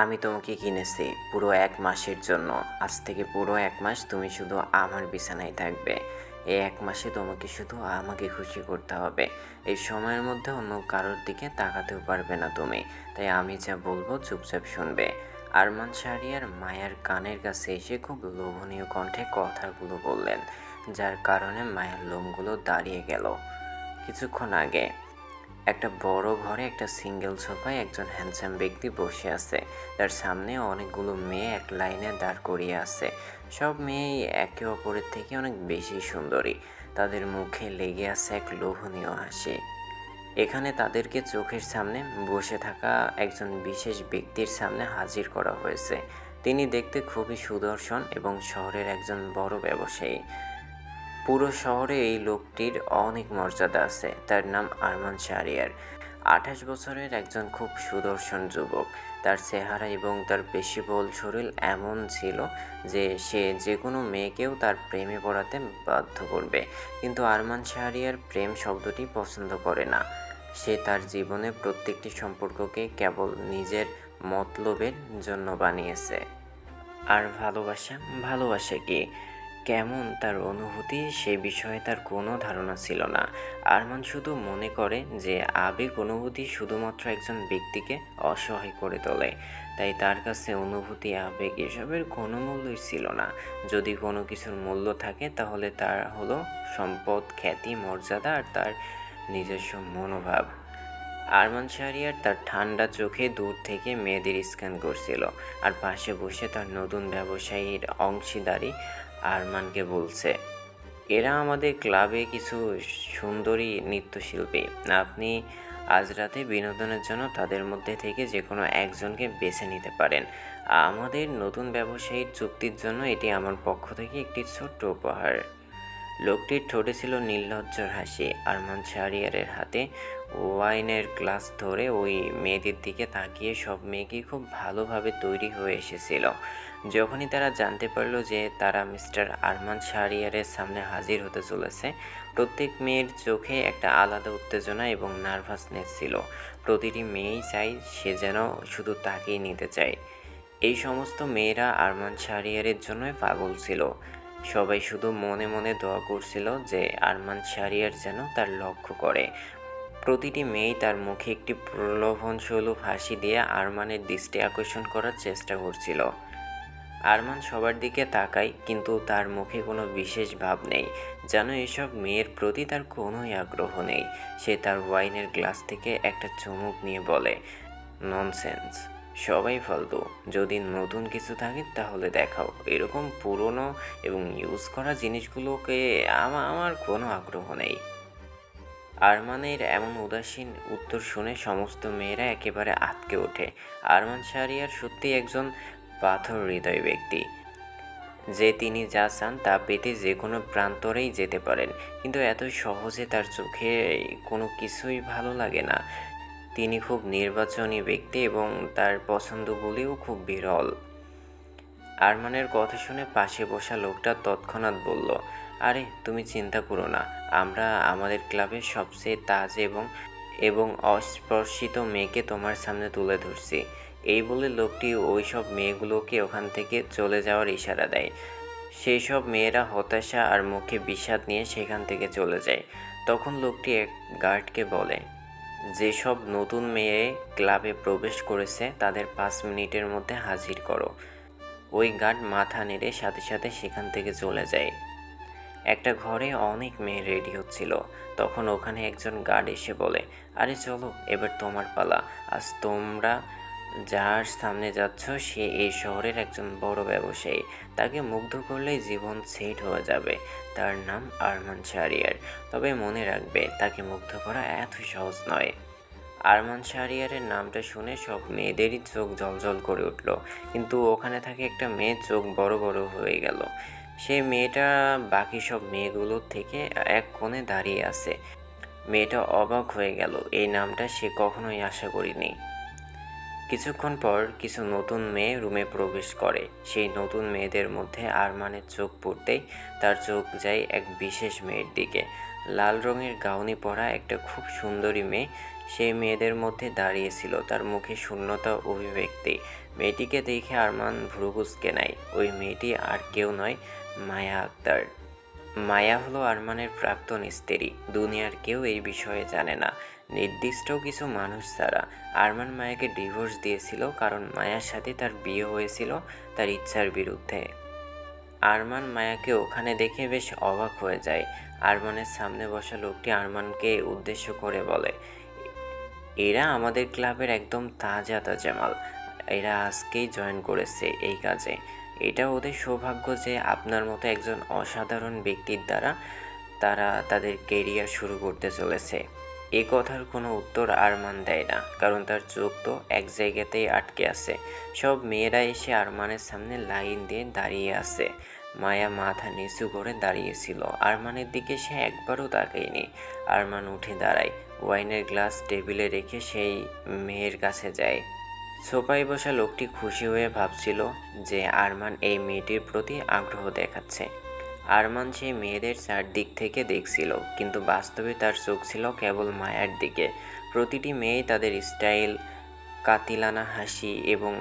আমি তোমাকে কিনেছি পুরো ১ মাসের জন্য। আজ থেকে পুরো ১ মাস তুমি শুধু আমার বিছানায় থাকবে। এই ১ মাসে তোমাকে শুধু আমাকে খুশি করতে হবে। এই সময়ের মধ্যে অন্য কারোর দিকে তাকাতেও পারবে না তুমি। তাই আমি যা বলবো চুপচাপ শুনবে। আরমান শাহরিয়ার মায়ার কানের কাছে এসে খুব লোভনীয় কণ্ঠে কথাগুলো বললেন, যার কারণে মায়ার লোমগুলো দাঁড়িয়ে গেল। কিছুক্ষণ আগে একটা বড় ঘরে একটা সিঙ্গেল সোফায় একজন হ্যান্ডসাম ব্যক্তি বসে আছে। তার সামনে অনেকগুলো মেয়ে এক লাইনে দাঁড় করিয়ে আছে। সব মেয়েই একে অপরের থেকে অনেক বেশি সুন্দরী। তাদের মুখে লেগে আছে এক লোভনীয় হাসি। এখানে তাদেরকে চোখের সামনে বসে থাকা একজন বিশেষ ব্যক্তির সামনে হাজির করা হয়েছে। তিনি দেখতে খুবই সুদর্শন এবং শহরের একজন বড় ব্যবসায়ী। পুরো শহরে এই লোকটির অনেক মর্যাদা আছে। তার নাম আরমান শাহরিয়ার। ২৮ বছরের একজন খুব সুদর্শন যুবক। তার চেহারা এবং তার পেশিবহুল শরীর এমন ছিল যে সে যে কোনো মেয়েকেও তার প্রেমে পড়াতে বাধ্য করবে। কিন্তু আরমান শাহরিয়ার প্রেম শব্দটি পছন্দ করে না। সে তার জীবনের প্রত্যেকটি সম্পর্ককে কেবল নিজের মতলবের জন্য বানিয়েছে। আর ভালোবাসা? ভালোবাসা কি? কেমন তার অনুভূতি সে বিষয়ে তার কোনো ধারণা ছিল না। আরমান শুধু মনে করে যে আবেগ অনুভূতি শুধুমাত্র একজন ব্যক্তিকে অসহায় করে তোলে। তাই তার কাছে অনুভূতি, আবেগ এসবের কোনো মূল্যই ছিল না। যদি কোনো কিছুর মূল্য থাকে তাহলে তার হলো সম্পদ, খ্যাতি, মর্যাদা আর তার নিজস্ব মনোভাব। আরমান শাহরিয়ার তার ঠান্ডা চোখে দূর থেকে মেয়েদের স্ক্যান করছিল, আর পাশে বসে তার নতুন ব্যবসায়ীর অংশীদারি আরমানকে বলছে, এরা আমাদের ক্লাবে কিছু সুন্দরী নৃত্যশিল্পী। আপনি আজ রাতে বিনোদনের জন্য তাদের মধ্যে থেকে যে কোনো একজনকে বেছে নিতে পারেন। আমাদের নতুন ব্যবসায়ীর চুক্তির জন্য এটি আমার পক্ষ থেকে একটি ছোট্ট উপহার। লোকটির ঠোঁটে ছিল নির্লজ্জর হাসি। আরমান শাহরিয়ারের হাতে ওয়াইনের গ্লাস ধরে ওই মেয়েদের দিকে তাকিয়ে সব মেয়েকেই খুব ভালোভাবে তৈরি হয়ে এসেছিল। যখনই তারা জানতে পারল যে তারা মিস্টার আরমান শাহরিয়ারের সামনে হাজির হতে চলেছে, প্রত্যেক মেয়ের চোখে একটা আলাদা উত্তেজনা এবং নার্ভাসনেস ছিল। প্রতিটি মেয়েই চায় সে যেন শুধু তাকেই নিতে চায়। এই সমস্ত মেয়েরা আরমান শাহরিয়ারের জন্যই পাগল ছিল। সবাই শুধু মনে মনে দোয়া করছিল যে আরমান শাহরিয়ার যেন তার লক্ষ্য করে। প্রতিটি মেয়েই তার মুখে একটি প্রলোভনসুলভ হাসি দিয়ে আরমানের দৃষ্টি আকর্ষণ করার চেষ্টা করছিল। আরমান সবার দিকে তাকায়, কিন্তু তার মুখে কোনো বিশেষ ভাব নেই, যেন এসব মেয়ের প্রতি তার কোনোই আগ্রহ নেই। সে তার ওয়াইনের গ্লাস থেকে একটা চুমুক নিয়ে বলে, ননসেন্স, সবাই ফালতু। যদি নতুন কিছু থাকে তাহলে দেখাও। এরকম পুরনো এবং ইউজ করা জিনিসগুলোকে আমার কোনো আগ্রহ নেই। আরমানের এমন উদাসীন উত্তর শুনে সমস্ত মেয়েরা একেবারে আঁতকে ওঠে। আরমান শাহরিয়ার সত্যিই একজন পাথর হৃদয় ব্যক্তি, যে তিনি যা চান তা পেতে যে কোনো প্রান্তরেই যেতে পারেন। কিন্তু এত সহজে তার চোখে কোনো কিছুই ভালো লাগে না। তিনি খুব নির্বাচনী ব্যক্তি এবং তার পছন্দগুলিও খুব বিরল। আরমানের কথা শুনে পাশে বসা লোকটা তৎক্ষণাৎ বলল, আরে তুমি চিন্তা করো না, আমরা আমাদের ক্লাবের সবচেয়ে তাজ এবং অস্পর্শিত মেয়েকে তোমার সামনে তুলে ধরছি। এই বলে লোকটি ওই সব মেয়েগুলোকে ওখান থেকে চলে যাওয়ার ইশারা দেয়। সেই সব মেয়েরা হতাশা আর মুখে বিষাদ নিয়ে সেখান থেকে চলে যায়। তখন লোকটি এক গার্ডকে বলে, যেসব নতুন মেয়ে ক্লাবে প্রবেশ করেছে তাদের ৫ মিনিটের মধ্যে হাজির করো। ওই গার্ড মাথা নেড়ে সাথে সাথে সেখান থেকে চলে যায়। একটা ঘরে অনেক মেয়ে রেডি হচ্ছিল। তখন ওখানে একজন গার্ড এসে বলে, আরে চলো, এবার তোমার পালা। আজ তোমরা যার সামনে যাচ্ছ সে এই শহরের একজন বড় ব্যবসায়ী। তাকে মুগ্ধ করলেই জীবন সেট হয়ে যাবে। তার নাম আরমান শাহরিয়ার। তবে মনে রাখবে, তাকে মুগ্ধ করা এত সহজ নয়। আরমান শাহরিয়ারের নামটা শুনে সব মেয়েদেরই চোখ জ্বলজ্বল করে উঠল, কিন্তু ওখানে থাকে একটা মেয়ের চোখ বড় বড় হয়ে গেল। সেই মেয়েটা বাকি সব মেয়েগুলোর থেকে এক কোণে দাঁড়িয়ে আছে। মেয়েটা অবাক হয়ে গেল, এই নামটা সে কখনোই আশা করেনি। কিছুক্ষণ পর কিছু নতুন মেয়ে রুমে প্রবেশ করে। সেই নতুন মেয়েদের মধ্যে আরমানের চোখ পড়তেই তার চোখ যায় এক বিশেষ মেয়ের দিকে। লাল রঙের গাউনি পরা একটা খুব সুন্দরী মেয়ে। সেই মেয়েদের মধ্যে দাঁড়িয়েছিল, তার মুখে শূন্যতা অভিব্যক্তি। মেয়েটিকে দেখে আরমান ভ্রু কুঁচকে নেয়। ওই মেয়েটি আর কেউ নয়, মায়া আক্তার। মায়া হলো আরমানের প্রাক্তন স্ত্রী। দুনিয়ার কেউ এই বিষয়ে জানে না, নির্দিষ্ট কিছু মানুষ ছাড়া। আরমান মায়াকে ডিভোর্স দিয়েছিল কারণ মায়ার সাথে তার বিয়ে হয়েছিল তার ইচ্ছার বিরুদ্ধে। আরমান মায়াকে ওখানে দেখে বেশ অবাক হয়ে যায়। আরমানের সামনে বসা লোকটি আরমানকে উদ্দেশ্য করে বলে, এরা আমাদের ক্লাবের একদম তাজা তাজা মাল। এরা আজকেই জয়েন করেছে এই কাজে। এটা ওদের সৌভাগ্য যে আপনার মতো একজন অসাধারণ ব্যক্তির দ্বারা তারা তাদের কেরিয়ার শুরু করতে চলেছে। এ কথার কোনো উত্তর আরমান দেয় না, কারণ তার চোখ তো এক জায়গাতেই আটকে আছে। সব মেয়েরা এসে আরমানের সামনে লাইন দিয়ে দাঁড়িয়ে আছে। মায়া মাথা নিচু করে দাঁড়িয়েছিল, আরমানের দিকে সে একবারও তাকায়নি। আরমান উঠে দাঁড়ায়, ওয়াইনের গ্লাস টেবিলে রেখে সেই মেয়ের কাছে যায়। সোফায় বসা লোকটি খুশি হয়ে ভাবছিল যে আরমান এই মেয়েটির প্রতি আগ্রহ দেখাচ্ছে। আরমান সেই মেয়েদের চারদিক থেকে দেখছিল, কিন্তু বাস্তবে তার চোখ ছিল কেবল মায়ার দিকে। প্রতিটি মেয়েই তাদের স্টাইল, কাতিলানা হাসি এবং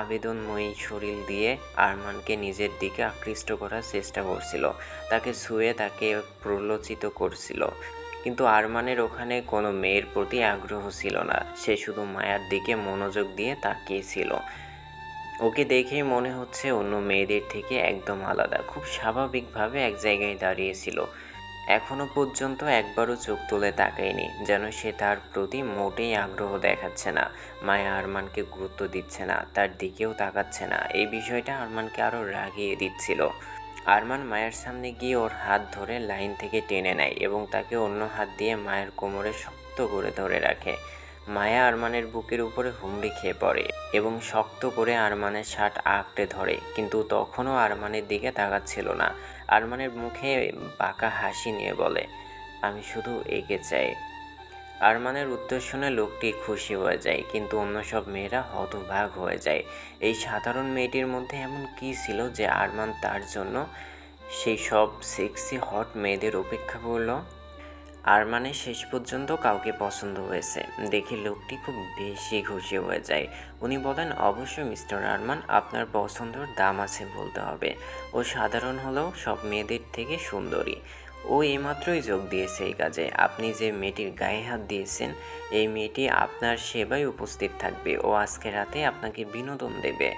আবেদনময়ী শরীর দিয়ে আরমানকে নিজের দিকে আকৃষ্ট করার চেষ্টা করছিল, তাকে ছুঁয়ে তাকে প্ররোচিত করছিল। কিন্তু আরমানের ওখানে কোনো মেয়ের প্রতি আগ্রহ ছিল না, সে শুধু মায়ার দিকে মনোযোগ দিয়ে তাকিয়েছিল। ওকে দেখেই মনে হচ্ছে অন্য মেয়েদের থেকে একদম আলাদা, খুব স্বাভাবিকভাবে এক জায়গায় দাঁড়িয়েছিল। এখনো পর্যন্ত একবারও চোখ তুলে তাকায়নি, যেন সে তার প্রতি মোটেই আগ্রহ দেখাচ্ছে না। মায়া আরমানকে গুরুত্ব দিচ্ছে না, তার দিকেও তাকাচ্ছে না। এই বিষয়টা আরমানকে আরও রাগিয়ে দিচ্ছিল। আরমান মায়ের সামনে গিয়ে ওর হাত ধরে লাইন থেকে টেনে নেয় এবং তাকে অন্য হাত দিয়ে মায়ের কোমরে শক্ত করে ধরে রাখে। মায়া আরমানের বুকের উপরে হুমড়ি খেয়ে পড়ে এবং শক্ত করে আরমানের শার্ট আঁকড়ে ধরে, কিন্তু তখনও আরমানের দিকে তাকাচ্ছিল না। আরমানের মুখে বাঁকা হাসি নিয়ে বলে, আমি শুধু একে চাই। আরমানের উত্তর শুনে লোকটি খুশি হয়ে যায়, কিন্তু অন্য সব মেয়েরা হতবাক হয়ে যায়। এই সাধারণ মেয়েটির মধ্যে এমন কী ছিল যে আরমান তার জন্য সেই সব সেক্সি হট মেয়েদের উপেক্ষা করলো? আরমানের শেষ পর্যন্ত কাউকে পছন্দ হয়েছে দেখে লোকটি খুব বেশি খুশি হয়ে যায়। উনি বলেন, অবশ্যই মিস্টার আরমান, আপনার পছন্দর দাম আছে বলতে হবে। ও সাধারণ হলেও সব মেয়েদের থেকে সুন্দরী। ও এইমাত্রই যোগ দিয়েছে এই কাজে। আপনি যে মেয়েটির গায়ে হাত দিয়েছেন, এই মেয়েটি আপনার সেবায় উপস্থিত থাকবে। ও আজকে রাতে আপনাকে বিনোদন দেবে।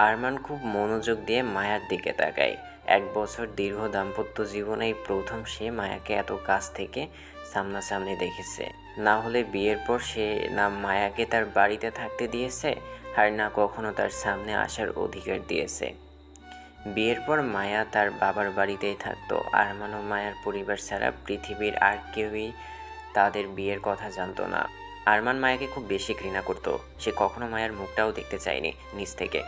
আরমান খুব মনোযোগ দিয়ে মায়ার দিকে তাকায়। 1 বছর দীর্ঘ দাম্পত্য জীবনেই প্রথম সে মায়াকে এত কাছ থেকে সামনাসামনি দেখেছে। না হলে বিয়ের পর সে না মায়াকে তার বাড়িতে থাকতে দিয়েছে, আর না কখনো তার সামনে আসার অধিকার দিয়েছে। বিয়ের পর মায়া তার বাবার বাড়িতেই থাকতো। আরমান ও মায়ার পরিবার ছাড়া পৃথিবীর আর কেউই তাদের বিয়ের কথা জানতো না। আরমান মায়াকে খুব বেশি ঘৃণা করত। সে কখনো মায়ার মুখটাও দেখতে চায়নি নিজ থেকে।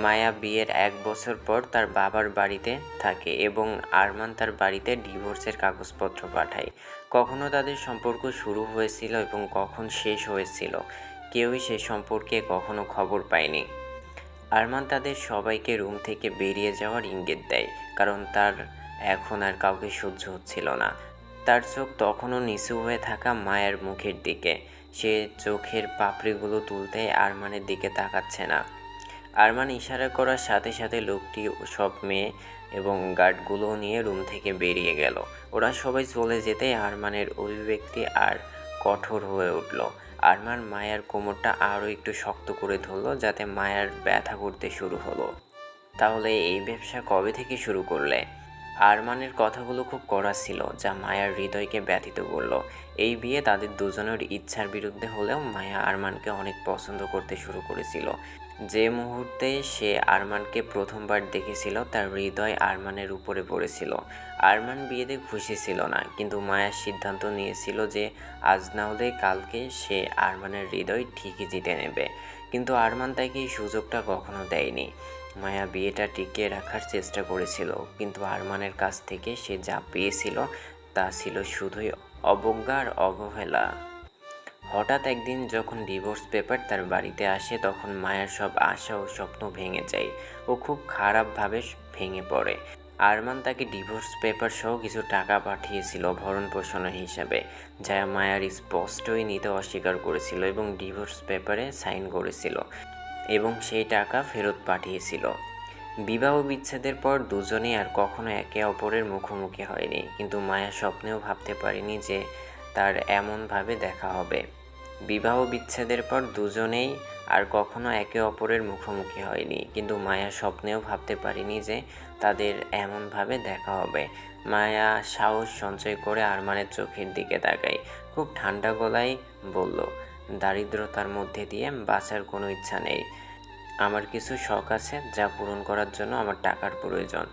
মায়া বিয়ের 1 বছর পর তার বাবার বাড়িতে থাকে এবং আরমান তার বাড়িতে ডিভোর্সের কাগজপত্র পাঠায়। কখনো তাদের সম্পর্ক শুরু হয়েছিল এবং কখন শেষ হয়েছিল, কেউই সে সম্পর্কে কখনো খবর পায়নি। আরমান তাদের সবাইকে রুম থেকে বেরিয়ে যাওয়ার ইঙ্গিত দেয়, কারণ তার এখন আর কাউকে সহ্য হচ্ছিল না। তার চোখ তখনও নিচু হয়ে থাকা মায়ের মুখের দিকে। সে চোখের পাপড়িগুলো তুলতে আরমানের দিকে তাকাচ্ছে না। আরমান ইশারা করার সাথে সাথে লোকটি সব মেয়ে এবং গার্ডগুলো নিয়ে রুম থেকে বেরিয়ে গেল। ওরা সবাই চলে যেতেই আরমানের অভিব্যক্তি আর কঠোর হয়ে উঠল। আরমান মায়ার কোমরটা আরও একটু শক্ত করে ধরল, যাতে মায়ার ব্যথা করতে শুরু হলো। তাহলে এই ব্যবসা কবে থেকে শুরু করলে? আরমানের কথাগুলো খুব কড়া ছিল, যা মায়ার হৃদয়কে ব্যথিত করল। এই বিয়ে তাদের দুজনের ইচ্ছার বিরুদ্ধে হলেও মায়া আরমানকে অনেক পছন্দ করতে শুরু করেছিল। যে মুহূর্তে সে আরমানকে প্রথমবার দেখেছিল, তার হৃদয় আরমানের উপরে পড়েছিল। আরমান বিয়েতে খুশি ছিল না, কিন্তু মায়া সিদ্ধান্ত নিয়েছিল যে আজ না হলে কালকে সে আরমানের হৃদয় ঠিকই জিতে নেবে। কিন্তু আরমান তাকে এই সুযোগটা কখনো দেয়নি। মায়া বিয়েটা টিকিয়ে রাখার চেষ্টা করেছিল, কিন্তু আরমানের কাছ থেকে সে যা পেয়েছিল তা ছিল শুধুই অবজ্ঞা আর অবহেলা। হঠাৎ একদিন যখন ডিভোর্স পেপার তার বাড়িতে আসে, তখন মায়ার সব আশা ও স্বপ্ন ভেঙে যায়। ও খুব খারাপভাবে ভেঙে পড়ে। আরমান তাকে ডিভোর্স পেপার সহ কিছু টাকা পাঠিয়েছিল ভরণ পোষণ হিসাবে, যা মায়ার স্পষ্টই নিতে অস্বীকার করেছিল এবং ডিভোর্স পেপারে সাইন করেছিল এবং সেই টাকা ফেরত পাঠিয়েছিল। বিবাহ বিচ্ছেদের পর দুজনেই আর কখনো একে অপরের মুখোমুখি হয়নি, কিন্তু মায়া স্বপ্নেও ভাবতে পারেনি যে তার এমনভাবে দেখা হবে। বিবাহ বিচ্ছেদের পর দুজনেই আর কখনো একে অপরের মুখোমুখি হয়নি, কিন্তু মায়া স্বপ্নেও ভাবতে পারেনি যে তাদের এমনভাবে দেখা হবে। মায়া সাহস সঞ্চয় করে আরমানের চোখের দিকে তাকায়, খুব ঠান্ডা গলায় বলল, দারিদ্রতার মধ্যে দিয়ে বাঁচার কোনো ইচ্ছা নেই। আমার কিছু শখ আছে যা পূরণ করার জন্য আমার টাকার প্রয়োজন।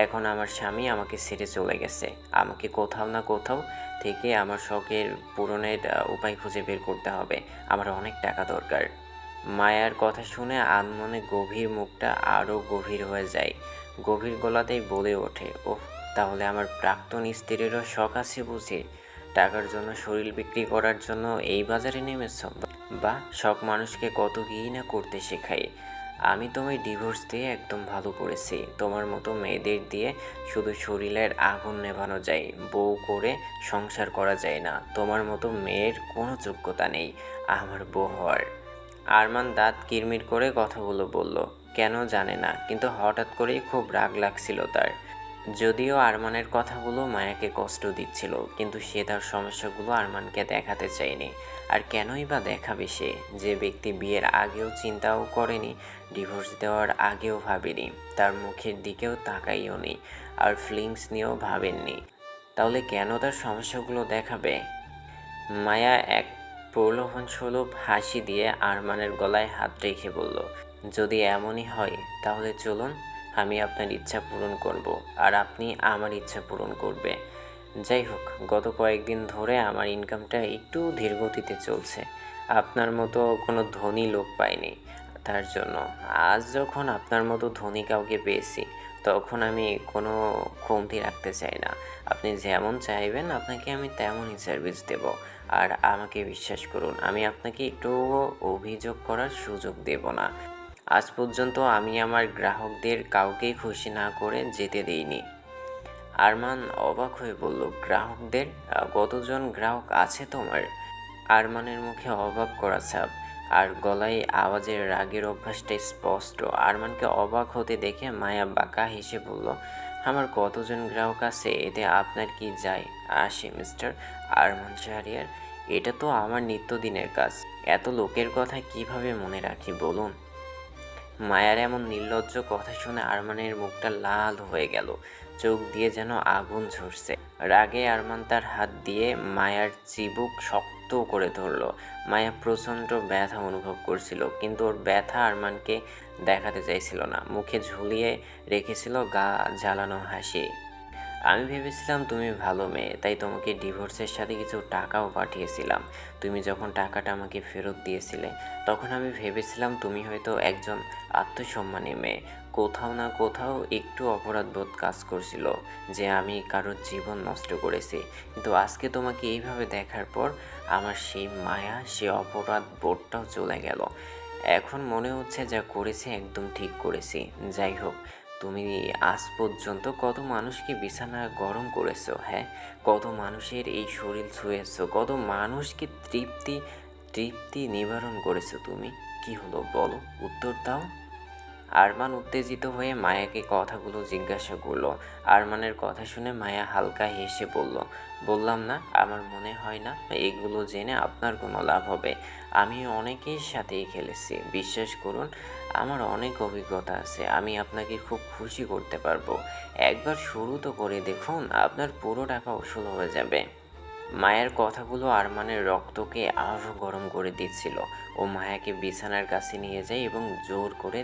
এখন আমার স্বামী আমাকে ছেড়ে চলে গেছে। আমাকে কোথাও না কোথাও থেকে আমার শখের পূরণের উপায় খুঁজে বের করতে হবে। আমার অনেক টাকা দরকার। মায়ার কথা শুনে আনমনে গভীর মুখটা আরও গভীর হয়ে যায়। গভীর গলাতেই বলে ওঠে, ওহ, তাহলে আমার প্রাক্তন স্ত্রীরও শখ আছে বুঝি? টাকার জন্য শরীর বিক্রি করার জন্য এই বাজারে নেমেছ? বা শখ মানুষকে কত কী না করতে শেখায়। আমি তোমায় ডিভোর্স দিয়ে একদম ভালো করেছি। তোমার মতো মেয়েদের দিয়ে শুধু শরীরের আগুন নেভানো যায়, বউ করে সংসার করা যায় না। তোমার মতো মেয়ের কোনো যোগ্যতা নেই আমার বউ হওয়ার। আরমান দাঁত কিরমির করে কথাগুলো বলল, কেন জানে না, কিন্তু হঠাৎ করেই খুব রাগ লাগছিল তার। যদিও আরমানের কথাগুলো মায়াকে কষ্ট দিচ্ছিল, কিন্তু সে তার সমস্যাগুলো আরমানকে দেখাতে চায়নি। আর কেনই বা দেখাবে সে, যে ব্যক্তি বিয়ের আগেও চিন্তাও করেনি, ডিভোর্স দেওয়ার আগেও ভাবেনি, তার মুখের দিকেও তাকাইও নি, আর ফিলিংস নিয়েও ভাবেননি, তাহলে কেন তার সমস্যাগুলো দেখাবে? মায়া এক প্রলোভনসুলভ হাসি দিয়ে আরমানের গলায় হাত রেখে বলল, যদি এমনই হয় তাহলে চলুন, আমি আপনার ইচ্ছা পূরণ করব আর আপনি আমার ইচ্ছা পূরণ করবে। যাই হোক, গত কয়েকদিন ধরে আমার ইনকামটা একটু ধীরগতিতে চলছে। আপনার মতো কোনো ধনী লোক পাইনি, তার জন্য আজ যখন আপনার মতো ধনী কাউকে পেয়েছি, তখন আমি কোনো কমতি রাখতে চাই না। আপনি যেমন চাইবেন আপনাকে আমি তেমনই সার্ভিস দেব। আর আমাকে বিশ্বাস করুন, আমি আপনাকে একটুও অভিযোগ করার সুযোগ দেব না। আজ পর্যন্ত আমি আমার গ্রাহকদের কাউকেই খুশি না করে যেতে দিইনি। আরমান অবাক হয়ে বলল, গ্রাহকদের? কতজন গ্রাহক আছে তোমার? আরমানের মুখে অবাক করা ছাপ, আর গলায় আওয়াজের রাগের অভ্যাসটা স্পষ্ট। আরমানকে অবাক হতে দেখে মায়া বাঁকা হেসে বলল, আমার কতজন গ্রাহক আছে এতে আপনার কি যায় আসে মিস্টার আরমান শাহরিয়ার? এটা তো আমার নিত্যদিনের কাজ। এত লোকের কথা কিভাবে মনে রাখি বলুন? মায়ার এমন নির্লজ্জ কথা শুনে আরমানের মুখটা লাল হয়ে গেল, চোখ দিয়ে যেন আগুন ঝরছে। রাগে আরমান তার হাত দিয়ে মায়ার চিবুক শক্ত করে ধরল। মায়া প্রচণ্ড ব্যথা অনুভব করছিল, কিন্তু ওর ব্যথা আরমানকে দেখাতে চাইছিল না। মুখে ঝুলিয়ে রেখেছিল গা জ্বালানো হাসি। আমি ভেবেছিলাম তুমি ভালো মেয়ে, তাই তোমাকে ডিভোর্সের সাথে কিছু টাকাও পাঠিয়েছিলাম। তুমি যখন টাকাটা আমাকে ফেরত দিয়েছিলে, তখন আমি ভেবেছিলাম তুমি হয়তো একজন আত্মসম্মানী মেয়ে, কোথাও না কোথাও একটু অপরাধবোধ কাজ করছিল যে আমি কারোর জীবন নষ্ট করেছি। কিন্তু আজকে তোমাকে এইভাবে দেখার পর আমার সেই মায়া, সে অপরাধ বোধটাও চলে গেল। এখন মনে হচ্ছে যা করেছি একদম ঠিক করেছি। যাই হোক, তুমি আজ পর্যন্ত কত মানুষকে বিছানা গরম করেছো, হ্যাঁ? কত মানুষের এই শরীর ছুঁয়েছো, কত মানুষকে তৃপ্তি তৃপ্তি নিবারণ করেছো তুমি। কি হলো বলো, উত্তর দাও। আরমান উত্তেজিত হয়ে মায়াকে কথাগুলো জিজ্ঞাসা করলো। আরমানের কথা শুনে মায়া হালকা হেসে বলল, বললাম না, আমার মনে হয় না এগুলো জেনে আপনার কোনো লাভ হবে। আমি অনেকের সাথেই খেলেছি, বিশ্বাস করুন, আমার অনেক অভিজ্ঞতা আছে। আমি আপনাকে খুব খুশি করতে পারবো। একবার শুরু তো করে দেখুন, আপনার পুরো টাকা উসুল হয়ে যাবে। মায়ের কথাগুলো আরমানের রক্তকে আরও গরম করে দিচ্ছিল। ও মায়াকে বিছানার কাছে নিয়ে যায় এবং জোর করে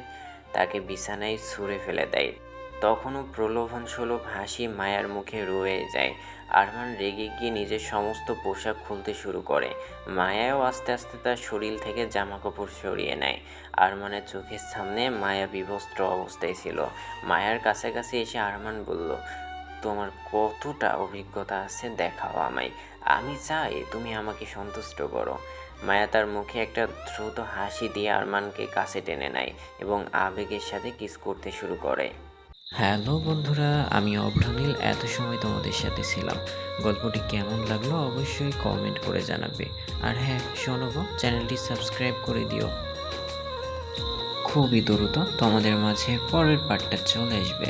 তাকে বিছানায় ছুঁড়ে ফেলে দেয়। তখনও প্রলোভনসুলভ হাসি মায়ার মুখে রয়ে যায়। আরমান রেগে গিয়ে নিজের সমস্ত পোশাক খুলতে শুরু করে। মায়াও আস্তে আস্তে তার শরীর থেকে জামাকাপড় সরিয়ে নেয়। আরমানের চোখের সামনে মায়া বিবস্ত্র অবস্থায় ছিল। মায়ার কাছাকাছি এসে আরমান বলল, তোমার কতটা অভিজ্ঞতা আছে দেখাও আমায়। আমি চাই তুমি আমাকে সন্তুষ্ট করো। মায়া তার মুখে একটা দ্রুত হাসি দিয়ে আরমানকে কাছে টেনে নেয় এবং আবেগের সাথে কিস করতে শুরু করে। হ্যালো বন্ধুরা, আমি অভ্রনীল এত সময় তোমাদের সাথে ছিলাম। গল্পটি কেমন লাগলো অবশ্যই কমেন্ট করে জানাবে। আর হ্যাঁ, শোনো গো, চ্যানেলটি সাবস্ক্রাইব করে দিও। খুবই দ্রুত তোমাদের মাঝে পরের পার্টটা চলে আসবে।